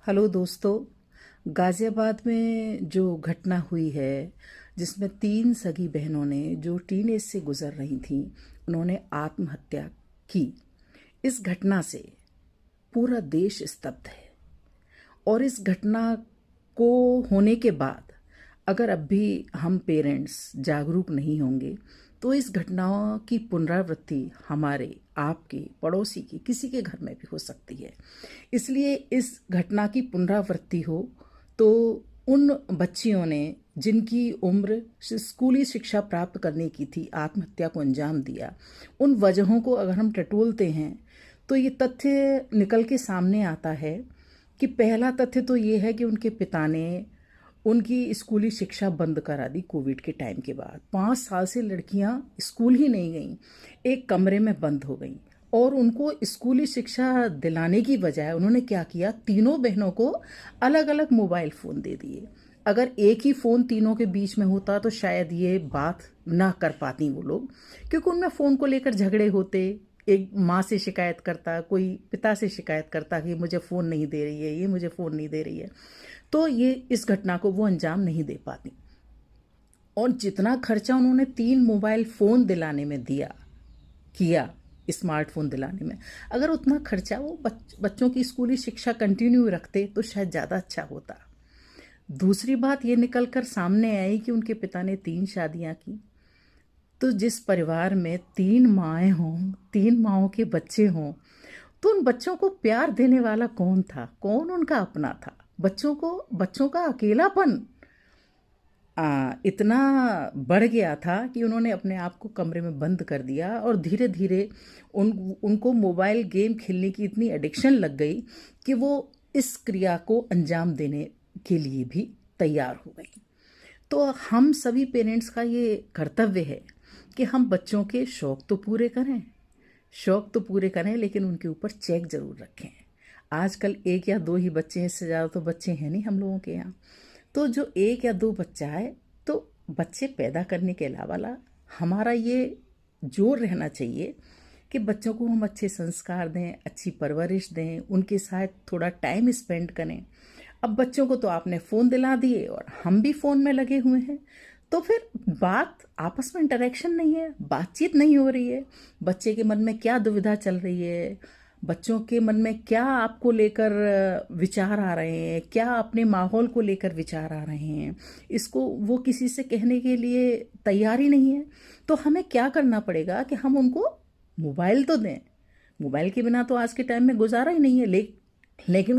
Hello दोस्तों। गाज़ियाबाद में जो घटना हुई है जिसमें 3 सगी बहनों ने जो टीनेज से गुजर रही थीं उन्होंने आत्महत्या की। इस घटना से पूरा देश स्तब्ध है और इस घटना को होने के बाद अगर अब भी हम पेरेंट्स जागरूक नहीं होंगे तो इस घटनाओं की पुनरावृत्ति हमारे, आपके, पड़ोसी की, किसी के घर में भी हो सकती है। इसलिए इस घटना की पुनरावृत्ति हो तो उन बच्चियों ने जिनकी उम्र स्कूली शिक्षा प्राप्त करने की थी आत्महत्या को अंजाम दिया। उन वजहों को अगर हम टटोलते हैं तो ये तथ्य निकल के सामने आता है कि पहला तथ्य तो ये है कि उनके पिता ने उनकी स्कूली शिक्षा बंद करा दी। कोविड के टाइम के बाद 5 साल से लड़कियां स्कूल ही नहीं गईं, एक कमरे में बंद हो गईं और उनको स्कूली शिक्षा दिलाने की बजाय उन्होंने क्या किया, तीनों बहनों को अलग अलग मोबाइल फ़ोन दे दिए। अगर एक ही फ़ोन तीनों के बीच में होता तो शायद ये बात ना कर पाती वो लोग, क्योंकि उनमें फ़ोन को लेकर झगड़े होते। एक माँ से शिकायत करता, कोई पिता से शिकायत करता कि मुझे फ़ोन नहीं दे रही है, ये मुझे फ़ोन नहीं दे रही है, तो ये इस घटना को वो अंजाम नहीं दे पाती। और जितना खर्चा उन्होंने 3 मोबाइल फ़ोन दिलाने में किया, स्मार्टफोन दिलाने में, अगर उतना खर्चा वो बच्चों की स्कूली शिक्षा कंटिन्यू रखते तो शायद ज़्यादा अच्छा होता। दूसरी बात ये निकल कर सामने आई कि उनके पिता ने 3 शादियां की। तो जिस परिवार में 3 माएँ हों, 3 माँओं के बच्चे हों, तो उन बच्चों को प्यार देने वाला कौन था, कौन उनका अपना था? बच्चों का अकेलापन इतना बढ़ गया था कि उन्होंने अपने आप को कमरे में बंद कर दिया और धीरे धीरे उनको मोबाइल गेम खेलने की इतनी एडिक्शन लग गई कि वो इस क्रिया को अंजाम देने के लिए भी तैयार हो गई। तो हम सभी पेरेंट्स का ये कर्तव्य है कि हम बच्चों के शौक़ तो पूरे करें लेकिन उनके ऊपर चेक ज़रूर रखें। आजकल 1 या 2 ही बच्चे हैं, इससे ज़्यादा तो बच्चे हैं नहीं हम लोगों के यहाँ। तो जो 1 या 2 बच्चा है तो बच्चे पैदा करने के अलावा हमारा ये जोर रहना चाहिए कि बच्चों को हम अच्छे संस्कार दें, अच्छी परवरिश दें, उनके साथ थोड़ा टाइम स्पेंड करें। अब बच्चों को तो आपने फ़ोन दिला दिए और हम भी फ़ोन में लगे हुए हैं, तो फिर बात आपस में इंटरेक्शन नहीं है, बातचीत नहीं हो रही है। बच्चे के मन में क्या दुविधा चल रही है, बच्चों के मन में क्या आपको लेकर विचार आ रहे हैं, क्या अपने माहौल को लेकर विचार आ रहे हैं, इसको वो किसी से कहने के लिए तैयार ही नहीं है। तो हमें क्या करना पड़ेगा कि हम उनको मोबाइल तो दें, मोबाइल के बिना तो आज के टाइम में गुजारा ही नहीं है, लेकिन